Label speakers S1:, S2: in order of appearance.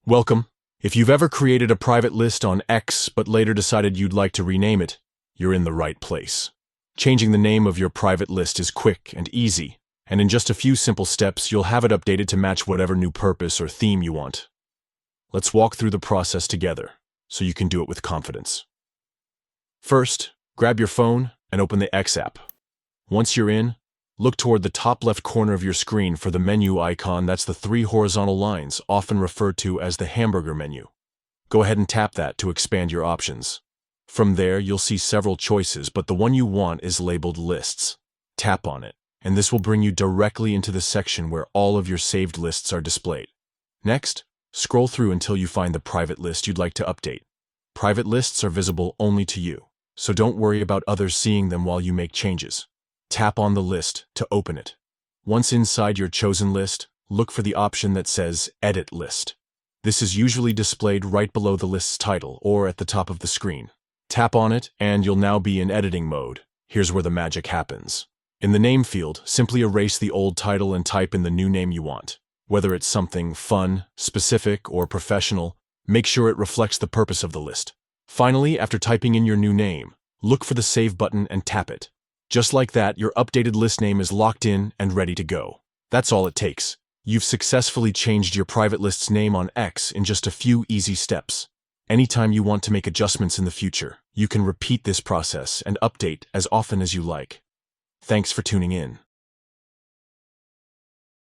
S1: Welcome. If you've ever created a private list on X but later decided you'd like to rename it, you're in the right place. Changing the name of your private list is quick and easy, and in just a few simple steps, you'll have it updated to match whatever new purpose or theme you want. Let's walk through the process together, so you can do it with confidence. First, grab your phone and open the X app. Once you're in, look toward the top left corner of your screen for the menu icon. That's the three horizontal lines, often referred to as the hamburger menu. Go ahead and tap that to expand your options. From there, you'll see several choices, but the one you want is labeled Lists. Tap on it, and this will bring you directly into the section where all of your saved lists are displayed. Next, scroll through until you find the private list you'd like to update. Private lists are visible only to you, so don't worry about others seeing them while you make changes. Tap on the list to open it. Once inside your chosen list, look for the option that says Edit List. This is usually displayed right below the list's title or at the top of the screen. Tap on it and you'll now be in editing mode. Here's where the magic happens. In the name field, simply erase the old title and type in the new name you want. Whether it's something fun, specific, or professional, make sure it reflects the purpose of the list. Finally, after typing in your new name, look for the Save button and tap it. Just like that, your updated list name is locked in and ready to go. That's all it takes. You've successfully changed your private list's name on X in just a few easy steps. Anytime you want to make adjustments in the future, you can repeat this process and update as often as you like. Thanks for tuning in.